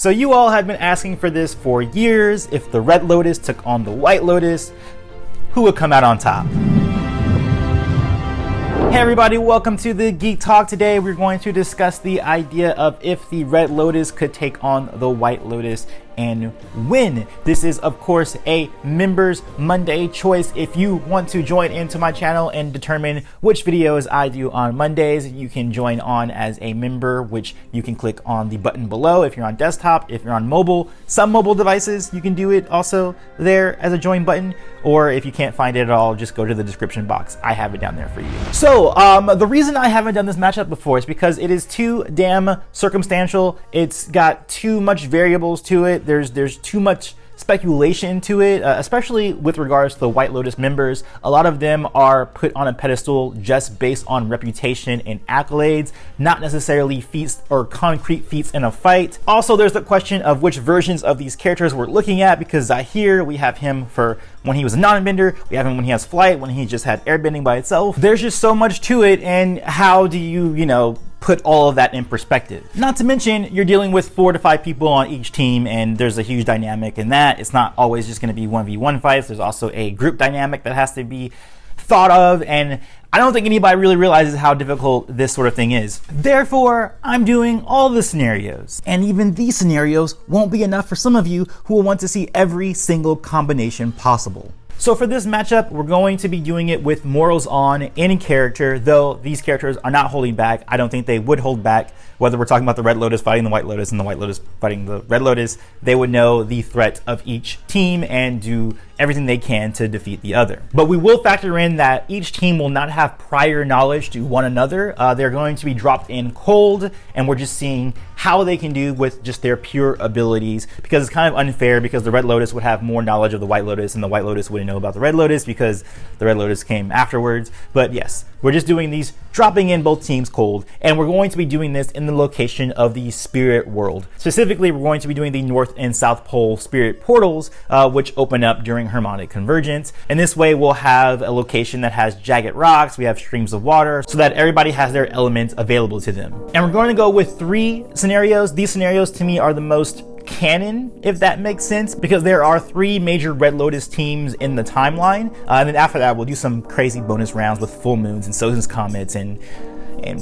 So you all have been asking for this for years. If the Red Lotus took on the White Lotus, who would come out on top? Hey everybody, welcome to the Geek Talk. Today we're going to discuss the idea of if the Red Lotus could take on the White Lotus and win. This is of course a Members Monday choice. If you want to join into my channel and determine which videos I do on Mondays, you can join on as a member, which you can click on the button below if you're on desktop. If you're on mobile, some mobile devices, you can do it also there as a join button, or if you can't find it at all, just go to the description box. I have it down there for you. So the reason I haven't done this matchup before is because it is too damn circumstantial. It's got too much variables to it. There's too much speculation to it, especially with regards to the White Lotus members. A lot of them are put on a pedestal just based on reputation and accolades, not necessarily feats or concrete feats in a fight. Also, there's the question of which versions of these characters we're looking at, because Zahir, we have him for when he was a non-bender, we have him when he has flight, when he just had airbending by itself. There's just so much to it, and how do you put all of that in perspective? Not to mention, you're dealing with 4 to 5 people on each team, and there's a huge dynamic in that. It's not always just going to be 1v1 fights. There's also a group dynamic that has to be thought of, and I don't think anybody really realizes how difficult this sort of thing is. Therefore, I'm doing all the scenarios, and even these scenarios won't be enough for some of you who will want to see every single combination possible. So for this matchup, we're going to be doing it with morals on in character, though these characters are not holding back. I don't think they would hold back. Whether we're talking about the Red Lotus fighting the White Lotus and the White Lotus fighting the Red Lotus, they would know the threat of each team and do everything they can to defeat the other. But we will factor in that each team will not have prior knowledge to one another. They're going to be dropped in cold, and we're just seeing how they can do with just their pure abilities, because it's kind of unfair, because the Red Lotus would have more knowledge of the White Lotus and the White Lotus wouldn't know about the Red Lotus because the Red Lotus came afterwards. But yes, we're just doing these, dropping in both teams cold, and we're going to be doing this in the location of the spirit world. Specifically, we're going to be doing the North and South Pole spirit portals, which open up during harmonic convergence. And this way we'll have a location that has jagged rocks, we have streams of water, so that everybody has their elements available to them. And we're going to go with 3 scenarios. These scenarios to me are the most canon, if that makes sense, because there are 3 major Red Lotus teams in the timeline, and then after that we'll do some crazy bonus rounds with full moons and Sozin's comets and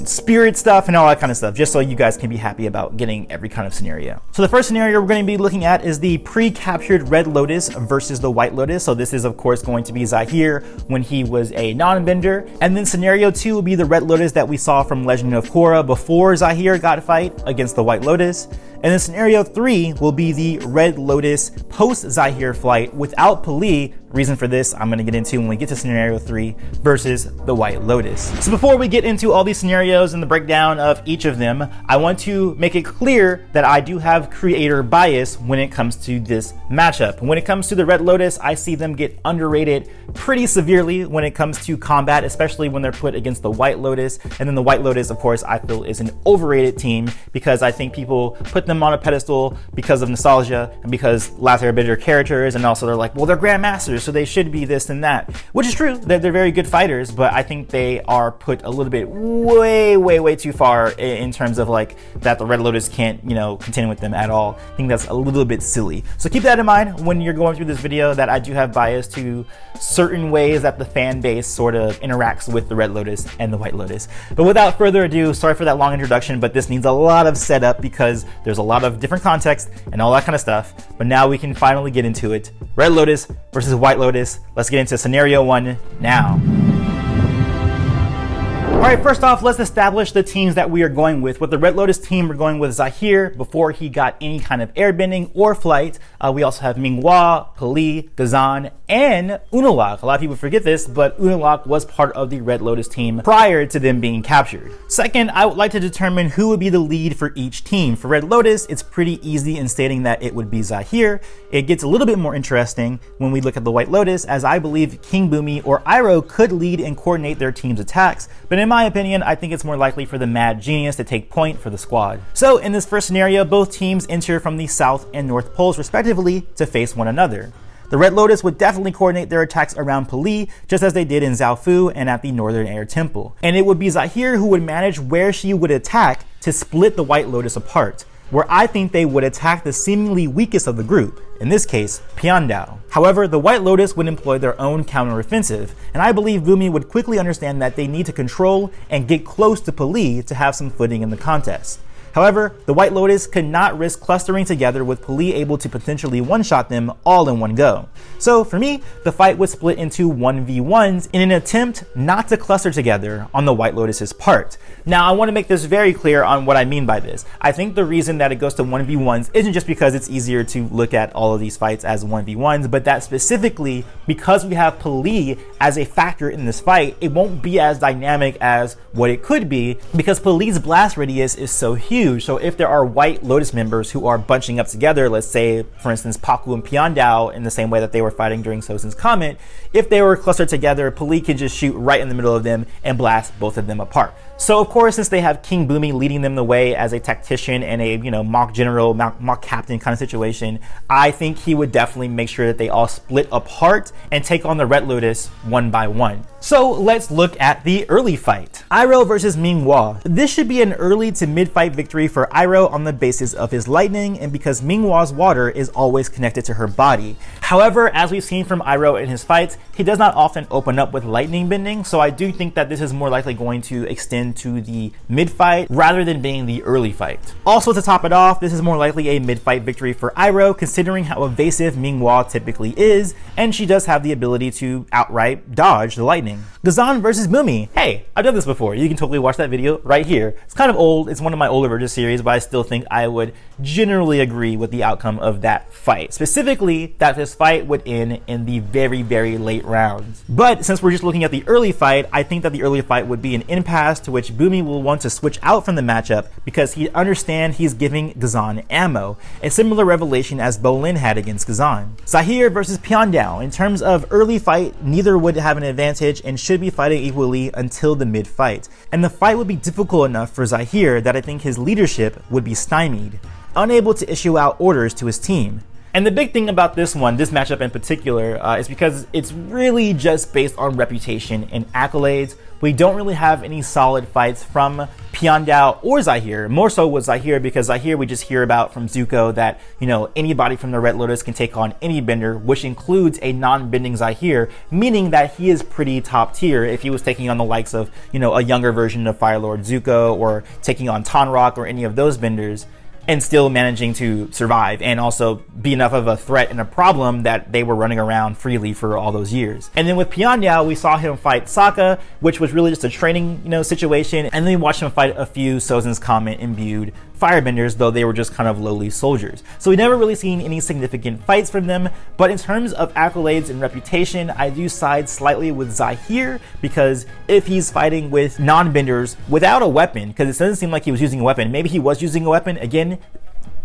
spirit stuff and all that kind of stuff, just so you guys can be happy about getting every kind of scenario. So the first scenario we're going to be looking at is the pre-captured Red Lotus versus the White Lotus. So this is of course going to be Zahir when he was a non-bender, and then scenario 2 will be the Red Lotus that we saw from Legend of Korra before Zahir got fight against the White Lotus. And then scenario 3 will be the Red Lotus post-Zahir flight without Pali. Reason for this I'm going to get into when we get to scenario 3 versus the White Lotus. So before we get into all these scenarios and the breakdown of each of them, I want to make it clear that I do have creator bias when it comes to this matchup. When it comes to the Red Lotus, I see them get underrated pretty severely when it comes to combat, especially when they're put against the White Lotus. And then the White Lotus, of course, I feel is an overrated team, because I think people put them on a pedestal because of nostalgia and because last airbender characters, and also they're like, well, they're grandmasters, so they should be this and that, which is true. They're very good fighters, but I think they are put a little bit way too far in terms of like that the Red Lotus can't contend with them at all. I think that's a little bit silly. So keep that in mind when you're going through this video, that I do have bias to certain ways that the fan base sort of interacts with the Red Lotus and the White Lotus. But without further ado, sorry for that long introduction, but this needs a lot of setup because there's a lot of different context and all that kind of stuff. But now we can finally get into it. Red Lotus versus White Lotus. Let's get into scenario 1 now. Alright, first off, let's establish the teams that we are going with. With the Red Lotus team, we're going with Zahir before he got any kind of airbending or flight. We also have Minghua, Pali, Gazan, and Unalaq. A lot of people forget this, but Unalaq was part of the Red Lotus team prior to them being captured. Second, I would like to determine who would be the lead for each team. For Red Lotus, it's pretty easy in stating that it would be Zahir. It gets a little bit more interesting when we look at the White Lotus, as I believe King Bumi or Iroh could lead and coordinate their team's attacks, but in my opinion, I think it's more likely for the Mad Genius to take point for the squad. So in this first scenario, both teams enter from the South and North Poles respectively to face one another. The Red Lotus would definitely coordinate their attacks around Pali, just as they did in Zaofu and at the Northern Air Temple. And it would be Zahir who would manage where she would attack to split the White Lotus apart. where I think they would attack the seemingly weakest of the group, in this case, Bandele. However, the White Lotus would employ their own counteroffensive, and I believe Bumi would quickly understand that they need to control and get close to Pali to have some footing in the contest. However, the White Lotus could not risk clustering together with Pali able to potentially one-shot them all in one go. So for me, the fight would split into 1v1s in an attempt not to cluster together on the White Lotus's part. Now, I want to make this very clear on what I mean by this. I think the reason that it goes to 1v1s isn't just because it's easier to look at all of these fights as 1v1s, but that specifically because we have Pali as a factor in this fight, it won't be as dynamic as what it could be because Pali's blast radius is so huge. So if there are White Lotus members who are bunching up together, let's say, for instance, Paku and Bandele in the same way that they were fighting during Sozin's Comet, if they were clustered together, Pali can just shoot right in the middle of them and blast both of them apart. So of course, since they have King Bumi leading them the way as a tactician and a, mock general, mock captain kind of situation, I think he would definitely make sure that they all split apart and take on the Red Lotus one by one. So let's look at the early fight. Iroh versus Ming-Hua. This should be an early to mid-fight victory for Iroh on the basis of his lightning and because Ming-Hua's water is always connected to her body. However, as we've seen from Iroh in his fights, he does not often open up with lightning bending, so I do think that this is more likely going to extend to the mid-fight rather than being the early fight. Also, to top it off, this is more likely a mid-fight victory for Iroh considering how evasive Ming-Hua typically is, and she does have the ability to outright dodge the lightning. Ghazan versus Bumi. Hey, I've done this before. You can totally watch that video right here. It's kind of old. It's one of my older Versus series, but I still think I would generally agree with the outcome of that fight. Specifically, that this fight would end in the very, very late rounds. But since we're just looking at the early fight, I think that the early fight would be an impasse to which Bumi will want to switch out from the matchup because he understands he's giving Ghazan ammo, a similar revelation as Bolin had against Ghazan. Zahir versus Bandele. In terms of early fight, neither would have an advantage and should be fighting equally until the mid-fight. And the fight would be difficult enough for Zahir that I think his leadership would be stymied, unable to issue out orders to his team. And the big thing about this matchup in particular, is because it's really just based on reputation and accolades. We don't really have any solid fights from Bandele or Zahir, more so with Zahir because Zahir we just hear about from Zuko that, anybody from the Red Lotus can take on any bender, which includes a non-bending Zahir, meaning that he is pretty top tier if he was taking on the likes of, a younger version of Fire Lord Zuko or taking on Tonraq or any of those benders, and still managing to survive and also be enough of a threat and a problem that they were running around freely for all those years. And then with Bandele, we saw him fight Sokka, which was really just a training, situation, and then we watched him fight a few Sozin's Comet imbued firebenders, though they were just kind of lowly soldiers. So we never really seen any significant fights from them, but in terms of accolades and reputation, I do side slightly with Zahir because if he's fighting with non-benders without a weapon, because it doesn't seem like he was using a weapon, maybe he was using a weapon, again,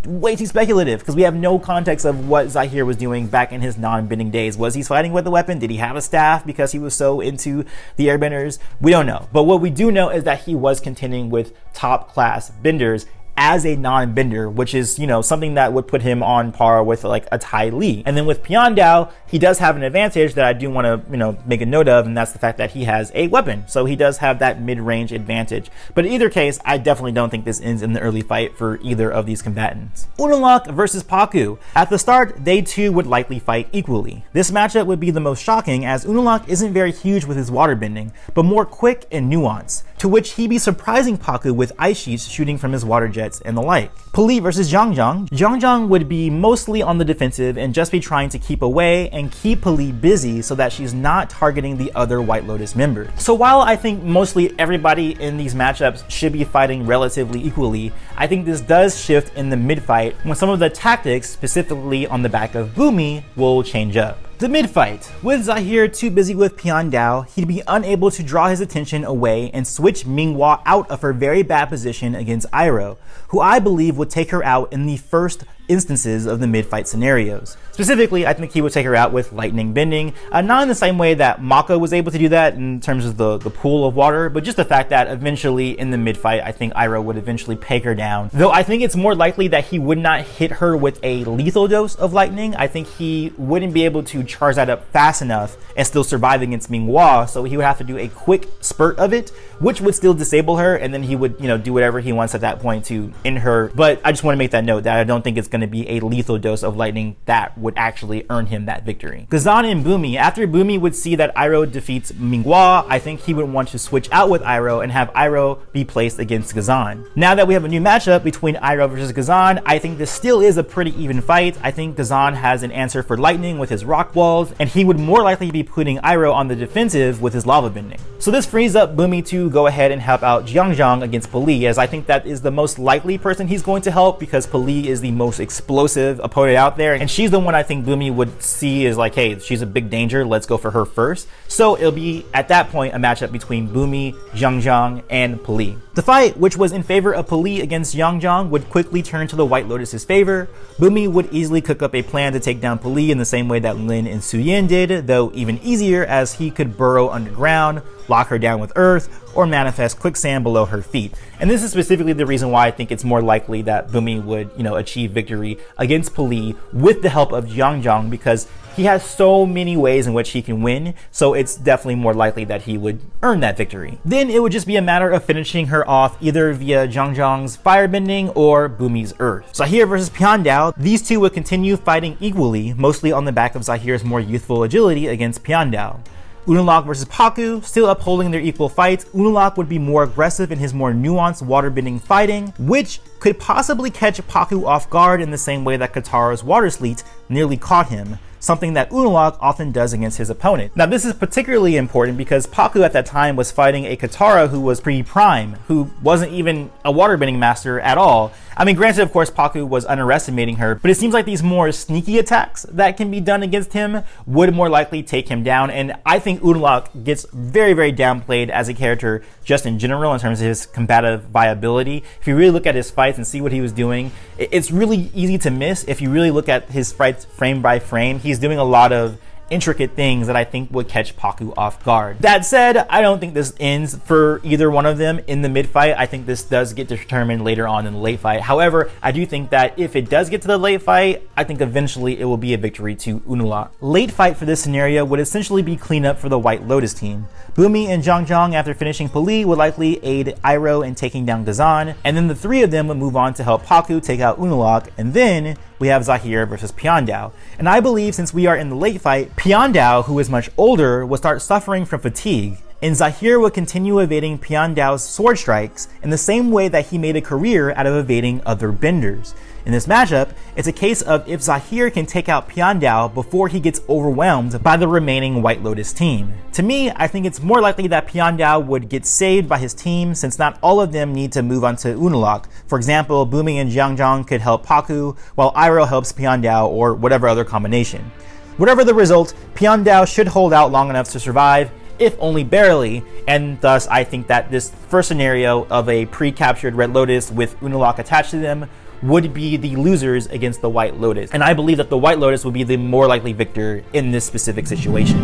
way too speculative because we have no context of what Zahir was doing back in his non-bending days. Was he fighting with a weapon? Did he have a staff because he was so into the airbenders? We don't know. But what we do know is that he was contending with top class benders as a non-bender, which is, something that would put him on par with like a Ty Lee. And then with Bandele, he does have an advantage that I do want to, make a note of, and that's the fact that he has a weapon. So he does have that mid-range advantage. But in either case, I definitely don't think this ends in the early fight for either of these combatants. Unalaq versus Paku. At the start, they too would likely fight equally. This matchup would be the most shocking as Unalaq isn't very huge with his water bending, but more quick and nuanced, to which he'd be surprising Paku with ice sheets shooting from his water jets and the like. Pali versus Zhang Zhang. Zhang Zhang would be mostly on the defensive and just be trying to keep away and keep Pali busy so that she's not targeting the other White Lotus members. So while I think mostly everybody in these matchups should be fighting relatively equally, I think this does shift in the mid-fight when some of the tactics, specifically on the back of Bumi, will change up. The mid-fight. With Zahir too busy with Bandele, he'd be unable to draw his attention away and switch Ming-Hua out of her very bad position against Iroh, who I believe would take her out in the first instances of the mid-fight scenarios. Specifically, I think he would take her out with lightning bending, not in the same way that Mako was able to do that in terms of the pool of water, but just the fact that eventually in the mid-fight, I think Iroh would eventually peg her down. Though I think it's more likely that he would not hit her with a lethal dose of lightning. I think he wouldn't be able to charge that up fast enough and still survive against Minghua, so he would have to do a quick spurt of it, which would still disable her, and then he would, do whatever he wants at that point to end her. But I just want to make that note that I don't think it's going to be a lethal dose of lightning that would actually earn him that victory. Ghazan and Bumi. After Bumi would see that Iroh defeats Minghua, I think he would want to switch out with Iroh and have Iroh be placed against Ghazan. Now that we have a new matchup between Iroh versus Ghazan, I think this still is a pretty even fight. I think Ghazan has an answer for lightning with his rock walls, and he would more likely be putting Iroh on the defensive with his lava bending. So this frees up Bumi to go ahead and help out Jiangjiang against Pali, as I think that is the most likely person he's going to help, because Pali is the most explosive opponent out there, and she's the one I think Bumi would see as like, hey, she's a big danger, let's go for her first. So it'll be at that point a matchup between Bumi, Jiangjiang, and Pali. The fight, which was in favor of Pali against Jiangjiang, would quickly turn to the White Lotus's favor. Bumi would easily cook up a plan to take down Pali in the same way that Lin and Suyin did, though even easier, as he could burrow underground, lock her down with earth, or manifest quicksand below her feet. And this is specifically the reason why I think it's more likely that Bumi would, achieve victory against Pali with the help of Jiangjiang, because he has so many ways in which he can win, so it's definitely more likely that he would earn that victory. Then it would just be a matter of finishing her off either via Jiangjiang's firebending or Bumi's earth. Zahir versus Piandao. These two would continue fighting equally, mostly on the back of Zahir's more youthful agility against Piandao. Unalaq versus Pakku, still upholding their equal fights. Unalaq would be more aggressive in his more nuanced waterbending fighting, which could possibly catch Pakku off guard in the same way that Katara's water sleet nearly caught him, something that Unalaq often does against his opponent. Now this is particularly important because Pakku at that time was fighting a Katara who was pre-prime, who wasn't even a waterbending master at all. I mean, granted, of course, Pakku was underestimating her, but it seems like these more sneaky attacks that can be done against him would more likely take him down, and I think Unalaq gets very, very downplayed as a character just in general in terms of his combative viability. If you really look at his fights and see what he was doing, it's really easy to miss. If you really look at his fights frame by frame, he's doing a lot of intricate things that I think would catch Pakku off guard. That said, I don't think this ends for either one of them in the mid-fight. I think this does get determined later on in the late fight. However, I do think that if it does get to the late fight, I think eventually it will be a victory to Unalaq. Late fight for this scenario would essentially be cleanup for the White Lotus team. Bumi and Jiangjiang, after finishing Pali, would likely aid Iroh in taking down Ghazan, and then the three of them would move on to help Pakku take out Unalaq, and then we have Zahir versus Piandao. And I believe since we are in the late fight, Piandao, who is much older, will start suffering from fatigue, and Zahir would continue evading Piandao's sword strikes in the same way that he made a career out of evading other benders. In this matchup, it's a case of if Zahir can take out Piandao before he gets overwhelmed by the remaining White Lotus team. To me, I think it's more likely that Piandao would get saved by his team, since not all of them need to move on to Unalaq. For example, Bumi and Jiangjiang could help Pakku, while Iroh helps Piandao, or whatever other combination. Whatever the result, Piandao should hold out long enough to survive, if only barely, and thus I think that this first scenario of a pre-captured Red Lotus with Unalaq attached to them would be the losers against the White Lotus. And I believe that the White Lotus would be the more likely victor in this specific situation.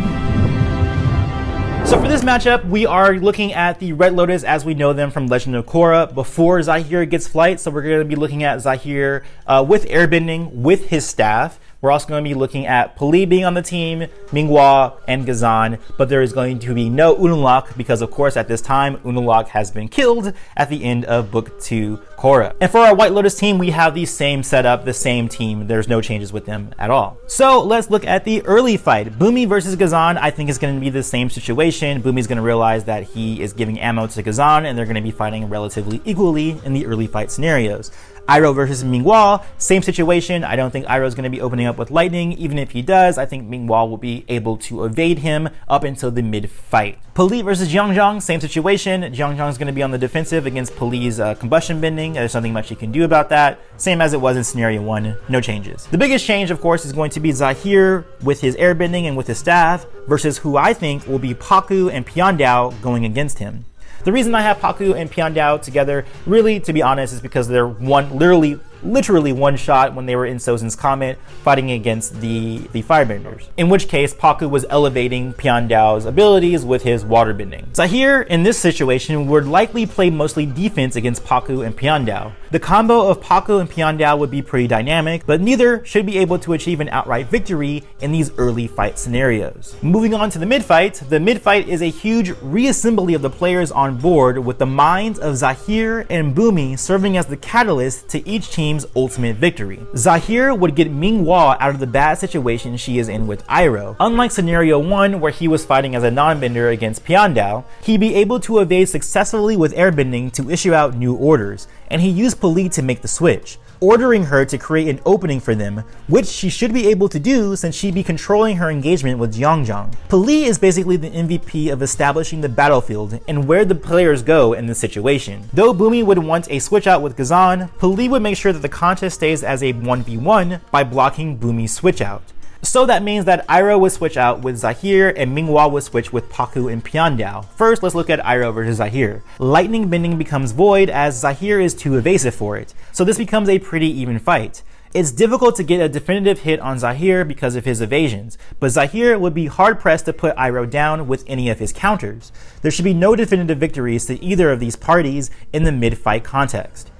So for this matchup, we are looking at the Red Lotus as we know them from Legend of Korra before Zahir gets flight. So we're going to be looking at Zahir with airbending with his staff. We're also going to be looking at Pali being on the team, Minghua, and Ghazan, but there is going to be no Unalaq because, of course, at this time, Unalaq has been killed at the end of Book 2 Korra. And for our White Lotus team, we have the same setup, the same team. There's no changes with them at all. So let's look at the early fight. Bumi versus Ghazan, I think is going to be the same situation. Bumi's going to realize that he is giving ammo to Ghazan, and they're going to be fighting relatively equally in the early fight scenarios. Iroh versus Minghua, same situation. I don't think Iroh's going to be opening up with lightning. Even if he does, I think Minghua will be able to evade him up until the mid-fight. Pali versus Jiangjiang, same situation. Jiangjiang's going to be on the defensive against Pali's combustion bending. There's nothing much you can do about that. Same as it was in scenario 1, no changes. The biggest change, of course, is going to be Zahir with his airbending and with his staff versus who I think will be Pakku and Piandao going against him. The reason I have Pakku and Piandao together, really, to be honest, is because they're literally literally one shot when they were in Sozin's Comet fighting against the Firebenders. In which case, Pakku was elevating Piandao's abilities with his waterbending. Zahir, in this situation, would likely play mostly defense against Pakku and Piandao. The combo of Pakku and Piandao would be pretty dynamic, but neither should be able to achieve an outright victory in these early fight scenarios. Moving on to the mid-fight is a huge reassembly of the players on board, with the minds of Zahir and Bumi serving as the catalyst to each team's ultimate victory. Zahir would get Minghua out of the bad situation she is in with Iroh. Unlike scenario 1, where he was fighting as a non-bender against Piandao, he'd be able to evade successfully with airbending to issue out new orders, and he used Pali to make the switch, ordering her to create an opening for them, which she should be able to do since she'd be controlling her engagement with Jiangjiang. Pali is basically the MVP of establishing the battlefield and where the players go in this situation. Though Bumi would want a switch out with Ghazan, Pali would make sure that the contest stays as a 1v1 by blocking Bumi's switch out. So that means that Iroh would switch out with Zahir and Minghua would switch with Pakku and Piandao. First, let's look at Iroh versus Zahir. Lightning bending becomes void as Zahir is too evasive for it, so this becomes a pretty even fight. It's difficult to get a definitive hit on Zahir because of his evasions, but Zahir would be hard-pressed to put Iroh down with any of his counters. There should be no definitive victories to either of these parties in the mid-fight context.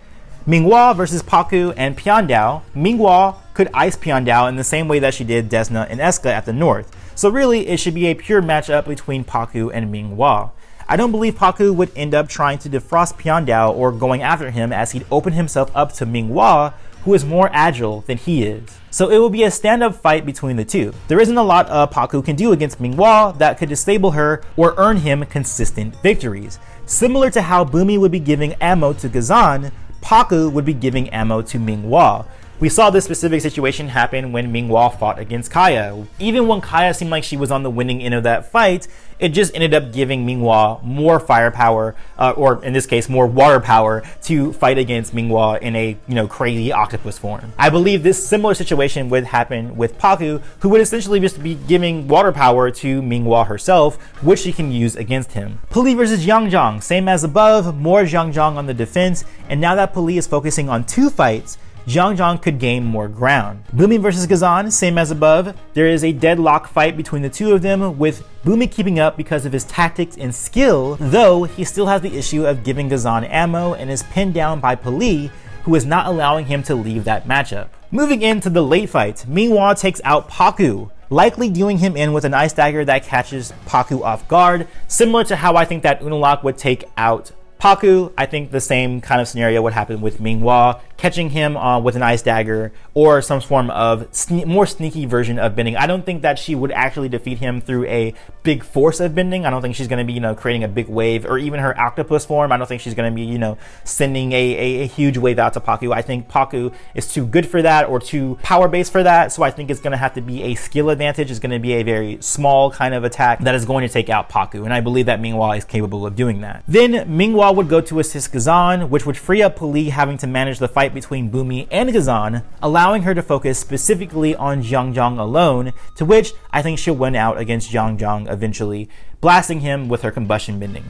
Minghua versus Pakku and Piandao. Minghua could ice Piandao in the same way that she did Desna and Eska at the north, so really it should be a pure matchup between Pakku and Minghua. I don't believe Pakku would end up trying to defrost Piandao or going after him, as he'd open himself up to Minghua, who is more agile than he is. So it will be a stand-up fight between the two. There isn't a lot Pakku can do against Minghua that could disable her or earn him consistent victories. Similar to how Bumi would be giving ammo to Ghazan, Pakku would be giving ammo to Minghua. We saw this specific situation happen when Minghua fought against Kaya. Even when Kaya seemed like she was on the winning end of that fight, it just ended up giving Minghua more firepower, or in this case, more water power to fight against Minghua in a, crazy octopus form. I believe this similar situation would happen with Pakku, who would essentially just be giving water power to Minghua herself, which she can use against him. Pali versus Jiangjiang, same as above, more Jiangjiang on the defense, and now that Pali is focusing on two fights, Jiangjiang could gain more ground. Bumi versus Ghazan, same as above. There is a deadlock fight between the two of them, with Bumi keeping up because of his tactics and skill, though he still has the issue of giving Ghazan ammo and is pinned down by Pali, who is not allowing him to leave that matchup. Moving into the late fight, Minghua takes out Pakku, likely dealing him in with an ice dagger that catches Pakku off guard, similar to how I think that Unalaq would take out Pakku. I think the same kind of scenario would happen with Minghua, catching him with an ice dagger or some form of more sneaky version of bending. I don't think that she would actually defeat him through a big force of bending. I don't think she's going to be, creating a big wave, or even her octopus form. I don't think she's going to be, sending a huge wave out to Pakku. I think Pakku is too good for that, or too power-based for that, so I think it's going to have to be a skill advantage. It's going to be a very small kind of attack that is going to take out Pakku, and I believe that Minghua is capable of doing that. Then Minghua would go to assist Ghazan, which would free up Pali having to manage the fight between Bumi and Ghazan, allowing her to focus specifically on Jiangjiang alone, to which I think she'll win out against Jiangjiang eventually, blasting him with her combustion bending.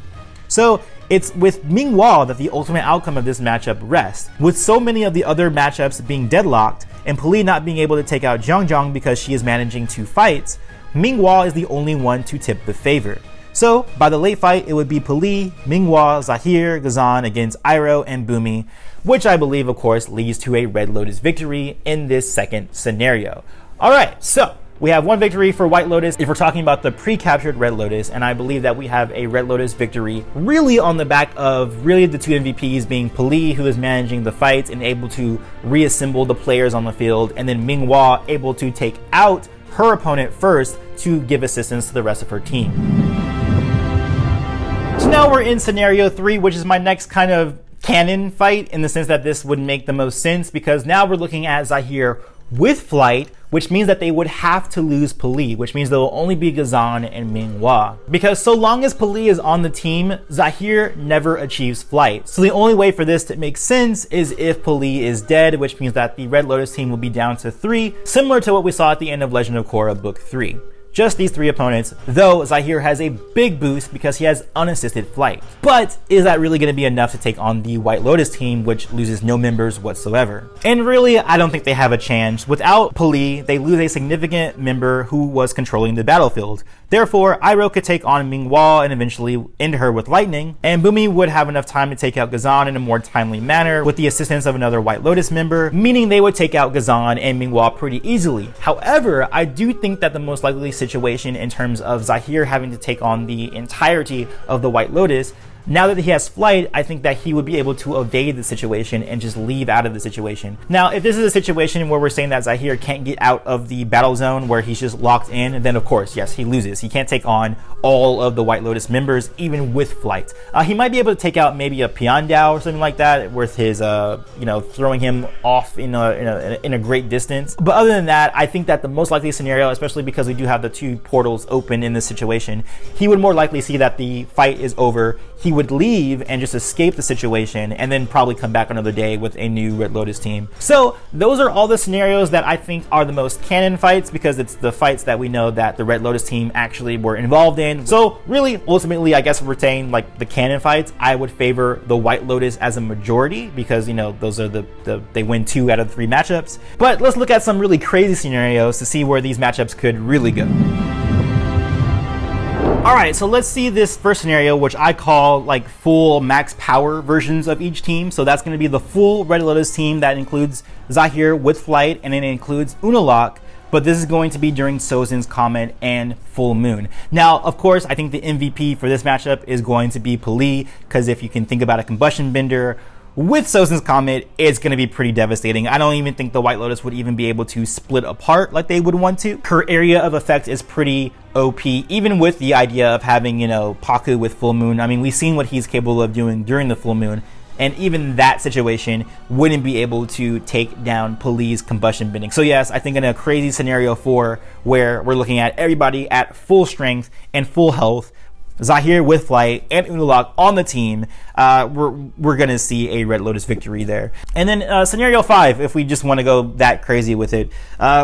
So it's with Minghua that the ultimate outcome of this matchup rests. With so many of the other matchups being deadlocked, and Pali not being able to take out Jiangjiang because she is managing two fights, Minghua is the only one to tip the favor. So, by the late fight, it would be Pali, Minghua, Zahir, Ghazan against Iroh and Bumi, which I believe, of course, leads to a Red Lotus victory in this second scenario. Alright, so we have one victory for White Lotus if we're talking about the pre-captured Red Lotus, and I believe that we have a Red Lotus victory really on the back of really the two MVPs being Pali, who is managing the fights and able to reassemble the players on the field, and then Minghua able to take out her opponent first to give assistance to the rest of her team. So now we're in scenario 3, which is my next kind of canon fight, in the sense that this would make the most sense, because now we're looking at Zahir with flight, which means that they would have to lose Pali, which means there will only be Ghazan and Minghua. Because so long as Pali is on the team, Zahir never achieves flight. So the only way for this to make sense is if Pali is dead, which means that the Red Lotus team will be down to 3, similar to what we saw at the end of Legend of Korra Book 3. just these 3 opponents, though Zahir has a big boost because he has unassisted flight. But is that really going to be enough to take on the White Lotus team, which loses no members whatsoever? And really, I don't think they have a chance. Without Pali, they lose a significant member who was controlling the battlefield. Therefore, Iroh could take on Ming-Hua and eventually end her with lightning, and Bumi would have enough time to take out Ghazan in a more timely manner with the assistance of another White Lotus member, meaning they would take out Ghazan and Ming-Hua pretty easily. However, I do think that the most likely situation in terms of Zahir having to take on the entirety of the White Lotus, now that he has flight, I think that he would be able to evade the situation and just leave out of the situation. Now, if this is a situation where we're saying that Zahir can't get out of the battle zone where he's just locked in, then of course, yes, he loses. He can't take on all of the White Lotus members, even with flight. He might be able to take out maybe a Piandao or something like that, with his, throwing him off in a great distance. But other than that, I think that the most likely scenario, especially because we do have the 2 portals open in this situation, he would more likely see that the fight is over. He would leave and just escape the situation and then probably come back another day with a new Red Lotus team. So those are all the scenarios that I think are the most canon fights, because it's the fights that we know that the Red Lotus team actually were involved in. So really, ultimately, I guess if we're saying like the canon fights, I would favor the White Lotus as a majority, because those are they win 2 out of 3 matchups. But let's look at some really crazy scenarios to see where these matchups could really go. Alright, so let's see this first scenario, which I call like full max power versions of each team. So that's going to be the full Red Lotus team that includes Zahir with flight, and it includes Unalaq, but this is going to be during Sozin's Comet and Full Moon. Now, of course, I think the MVP for this matchup is going to be Pali, because if you can think about a combustion bender with Sozin's Comet, it's going to be pretty devastating. I don't even think the White Lotus would even be able to split apart like they would want to. Her area of effect is pretty OP, even with the idea of having, Paku with Full Moon. I mean, we've seen what he's capable of doing during the Full Moon, and even that situation wouldn't be able to take down Pali's combustion bending. So yes, I think in a crazy scenario 4, where we're looking at everybody at full strength and full health, Zahir with flight and Unalaq on the team, we're going to see a Red Lotus victory there. And then scenario 5, if we just want to go that crazy with it,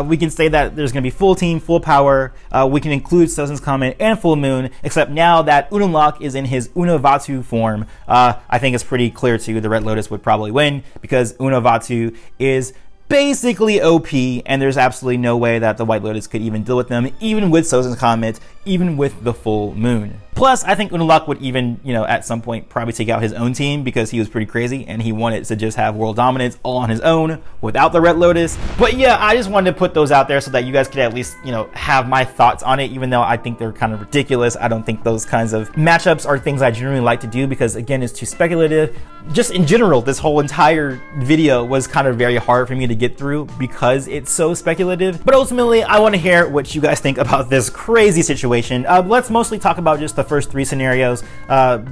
we can say that there's going to be full team, full power. We can include Sozin's Comet and Full Moon, except now that Unalaq is in his Unavatu form, I think it's pretty clear too the Red Lotus would probably win, because Unavatu is basically OP, and there's absolutely no way that the White Lotus could even deal with them, even with Sozin's Comet, even with the Full Moon. Plus, I think Unalaq would even, at some point probably take out his own team, because he was pretty crazy and he wanted to just have world dominance all on his own without the Red Lotus. But yeah, I just wanted to put those out there so that you guys could at least, have my thoughts on it, even though I think they're kind of ridiculous. I don't think those kinds of matchups are things I generally like to do, because again, it's too speculative. Just in general, this whole entire video was kind of very hard for me to get through because it's so speculative. But ultimately, I want to hear what you guys think about this crazy situation. Let's mostly talk about just the first 3 scenarios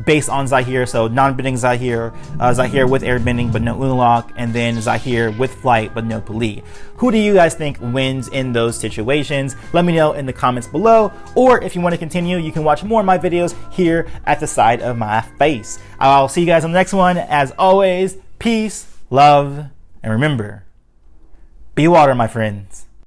based on Zahir. So non-bending Zahir, Zahir with airbending but no Unalaq, and then Zahir with flight but no Pali. Who do you guys think wins in those situations? Let me know in the comments below, or if you want to continue, you can watch more of my videos here at the side of my face. I'll see you guys on the next one. As always, peace, love, and remember, be water, my friends.